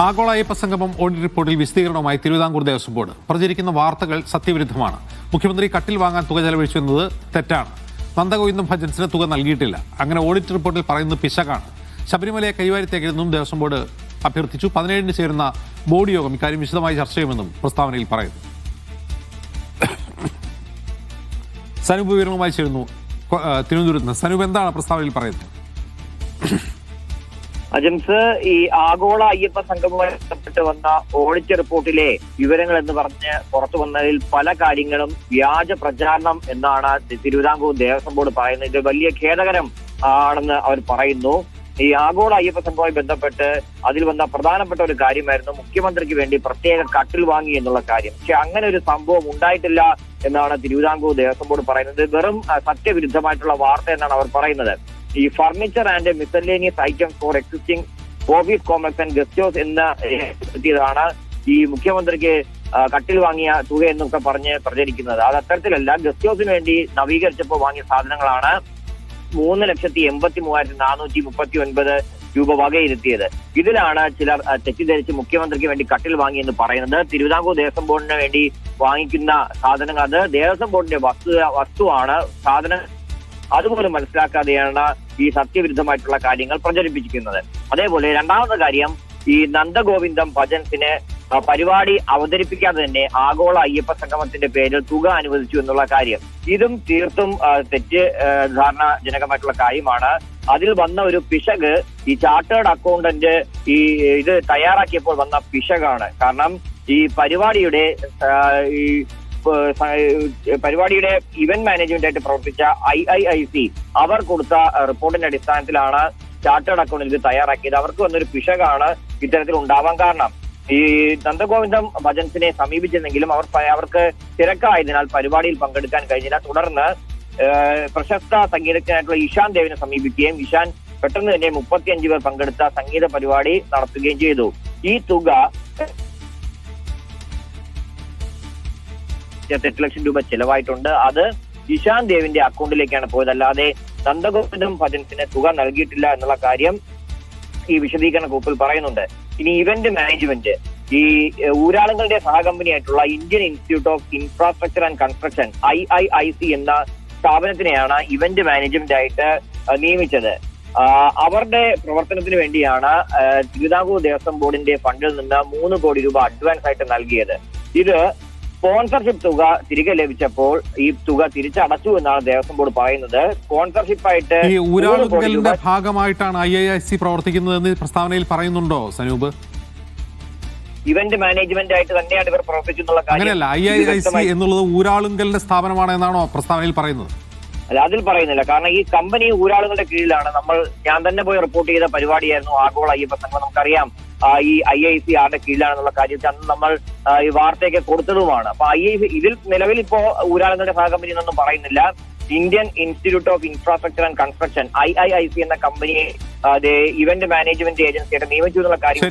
ആഗോള അയ്യപ്പ സംഗമം ഓഡിറ്റ് റിപ്പോർട്ടിൽ വിശദീകരണവുമായി തിരുവിതാംകൂർ ദേവസ്വം ബോർഡ്. പ്രചരിക്കുന്ന വാർത്തകൾ സത്യവിരുദ്ധമാണ്. മുഖ്യമന്ത്രി കട്ടിൽ വാങ്ങാൻ തുക ചെലവഴിച്ചു എന്നത് തെറ്റാണ്. നന്ദഗോവിന്ദം ഭജൻസിന് തുക നൽകിയിട്ടില്ല. അങ്ങനെ ഓഡിറ്റ് റിപ്പോർട്ടിൽ പറയുന്നത് പിശകാണ്. ശബരിമലയെ കൈവാരിത്തേക്കരുതെന്നും ദേവസ്വം ബോർഡ് അഭ്യർത്ഥിച്ചു. 17-ന് ചേരുന്ന ബോർഡ് യോഗം ഇക്കാര്യം വിശദമായി ചർച്ച ചെയ്യുമെന്നും പ്രസ്താവനയിൽ പറയുന്നു. സനൂപ് വിവരങ്ങളുമായി ചേരുന്നു തിരുവനന്തപുരത്ത് നിന്ന്. സനൂപ്, എന്താണ് പ്രസ്താവനയിൽ പറയുന്നത്? അജംസ്, ഈ ആഗോള അയ്യപ്പ സംഗമവുമായി ബന്ധപ്പെട്ട് വന്ന ഓഡിറ്റ് റിപ്പോർട്ടിലെ വിവരങ്ങൾ എന്ന് പറഞ്ഞ് പുറത്തു വന്നതിൽ പല കാര്യങ്ങളും വ്യാജ പ്രചാരണം എന്നാണ് തിരുവിതാംകൂർ ദേവസ്വം ബോർഡ് പറയുന്നത്. ഇത് വലിയ ഖേദകരം ആണെന്ന് അവർ പറയുന്നു. ഈ ആഗോള അയ്യപ്പ സംഘവുമായി ബന്ധപ്പെട്ട് അതിൽ വന്ന പ്രധാനപ്പെട്ട ഒരു കാര്യമായിരുന്നു മുഖ്യമന്ത്രിക്ക് വേണ്ടി പ്രത്യേക കട്ടിൽ വാങ്ങി എന്നുള്ള കാര്യം. പക്ഷെ അങ്ങനെ ഒരു സംഭവം ഉണ്ടായിട്ടില്ല എന്നാണ് തിരുവിതാംകൂർ ദേവസ്വം ബോർഡ് പറയുന്നത്. വെറും സത്യവിരുദ്ധമായിട്ടുള്ള വാർത്ത എന്നാണ് അവർ പറയുന്നത്. ഈ furniture and miscellaneous items four existing office complex and guest house എത്തിയതാണ് ഈ മുഖ്യമന്ത്രിക്ക് കട്ടിൽ വാങ്ങിയ തുക എന്നൊക്കെ പറഞ്ഞ് പ്രചരിക്കുന്നത്. അത് അത്തരത്തിലല്ല. ഗസ്റ്റ് ഹൗസിന് വേണ്ടി നവീകരിച്ചപ്പോൾ വാങ്ങിയ സാധനങ്ങളാണ് 3,83,439 രൂപ വകയിരുത്തിയത്. ഇതിലാണ് ചിലർ തെറ്റിദ്ധരിച്ച് മുഖ്യമന്ത്രിക്ക് വേണ്ടി കട്ടിൽ വാങ്ങി എന്ന് പറയുന്നത്. തിരുവിതാംകൂർ ദേവസ്വം ബോർഡിന് വേണ്ടി വാങ്ങിക്കുന്ന സാധനങ്ങൾ അത് ദേവസ്വം ബോർഡിന്റെ വസ്തുവാണ്. സാധനം അതുപോലും മനസ്സിലാക്കാതെയാണ് ഈ സത്യവിരുദ്ധമായിട്ടുള്ള കാര്യങ്ങൾ പ്രചരിപ്പിച്ചിരിക്കുന്നത്. അതേപോലെ രണ്ടാമത്തെ കാര്യം, ഈ നന്ദഗോവിന്ദം ഭജൻസിന് പരിപാടി അവതരിപ്പിക്കാതെ തന്നെ ആഗോള അയ്യപ്പ സംഗമത്തിന്റെ പേരിൽ തുക അനുവദിച്ചു എന്നുള്ള കാര്യം, ഇതും തീർത്തും തെറ്റ് ധാരണാജനകമായിട്ടുള്ള കാര്യമാണ്. അതിൽ വന്ന ഒരു പിശക് ഈ ചാർട്ടേഡ് അക്കൗണ്ടന്റ് ഇത് തയ്യാറാക്കിയപ്പോൾ വന്ന പിശകാണ്. കാരണം ഈ പരിപാടിയുടെ ഇവന്റ് മാനേജ്മെന്റ് ആയിട്ട് പ്രവർത്തിച്ച IIIC അവർ കൊടുത്ത റിപ്പോർട്ടിന്റെ അടിസ്ഥാനത്തിലാണ് ചാർട്ടേഡ് അക്കൗണ്ടിൽ ഇത് തയ്യാറാക്കിയത്. അവർക്ക് വന്നൊരു പിശകാണ് ഇത്തരത്തിൽ ഉണ്ടാവാൻ കാരണം. ഈ നന്ദഗോവിന്ദം ഭജൻസിനെ സമീപിച്ചെന്നെങ്കിലും അവർക്ക് തിരക്കായതിനാൽ പരിപാടിയിൽ പങ്കെടുക്കാൻ കഴിഞ്ഞില്ല. തുടർന്ന് പ്രശസ്ത സംഗീതജ്ഞനായിട്ടുള്ള ഇഷാൻ ദേവിനെ സമീപിക്കുകയും ഇഷാൻ പെട്ടെന്ന് തന്നെ 35 പേർ പങ്കെടുത്ത സംഗീത പരിപാടി നടത്തുകയും ചെയ്തു. ഈ തുക 8 ലക്ഷം രൂപ ചെലവായിട്ടുണ്ട്. അത് ഇഷാൻ ദേവിന്റെ അക്കൗണ്ടിലേക്കാണ് പോയത്. അല്ലാതെ നന്ദഗോവിന്ദം ഭജൻസിന് തുക നൽകിയിട്ടില്ല എന്നുള്ള കാര്യം ഈ വിശദീകരണ കുറിപ്പിൽ പറയുന്നുണ്ട്. ഇനി ഇവന്റ് മാനേജ്മെന്റ്, ഈ ഊരാളുകളുടെ സഹകമ്പനി ആയിട്ടുള്ള Indian institute of infrastructure and construction IIIC എന്ന സ്ഥാപനത്തിനെയാണ് ഇവന്റ് മാനേജ്മെന്റ് ആയിട്ട് നിയമിച്ചത്. അവരുടെ പ്രവർത്തനത്തിന് വേണ്ടിയാണ് തിരുവിതാംകൂർ ദേവസ്വം ബോർഡിന്റെ ഫണ്ടിൽ നിന്ന് 3 കോടി രൂപ അഡ്വാൻസ് ആയിട്ട് നൽകിയത്. ഇത് സ്പോൺസർഷിപ്പ് തുക തിരികെ ലഭിച്ചപ്പോൾ ഈ തുക തിരിച്ചടച്ചു എന്നാണ് ദേവസ്വം ബോർഡ് പറയുന്നത്. സ്പോൺസർഷിപ്പായിട്ട് ഈ ഊരാളുകളുടെ ഭാഗമായിട്ടാണ് IIIC പ്രവർത്തിക്കുന്നതെന്ന് പ്രസ്താവനയിൽ പറയുന്നുണ്ടോ സനൂപ്? ഇവന്റ് മാനേജ്മെന്റ് ആയിട്ട് തന്നെയാണ് ഇവർ പ്രവർത്തിച്ചെന്നുള്ള കാര്യം. അങ്ങനെയല്ല, IIIC എന്നുള്ളത് ഊരാളുകളുടെ സ്ഥാപനമാണ് എന്നാണോ പ്രസ്താവനയിൽ പറയുന്നത്? അല്ല, അതിൽ പറയുന്നില്ല. കാരണം ഈ കമ്പനി ഊരാളുകളുടെ കീഴിലാണ്. ഞാൻ തന്നെ പോയി റിപ്പോർട്ട് ചെയ്ത പരിപാടിയായിരുന്നു ആഗോള അയ്യപ്പ സംഘം. നമുക്കറിയാം ഈ IIC ആരുടെ കീഴിലാണെന്നുള്ള കാര്യത്തിൽ അന്ന് നമ്മൾ ഈ വാർത്തയൊക്കെ കൊടുത്തതുമാണ്. അപ്പൊ ഇതിൽ നിലവിൽ ഇപ്പോ ഊരാളുകളുടെ സഹകമ്പനി എന്നൊന്നും പറയുന്നില്ല. Indian institute of infrastructure and construction IIIC എന്ന കമ്പനിയെ ഇവന്റ് മാനേജ്മെന്റ് ഏജൻസിയായിട്ട് നിയമിച്ചു എന്നുള്ള കാര്യം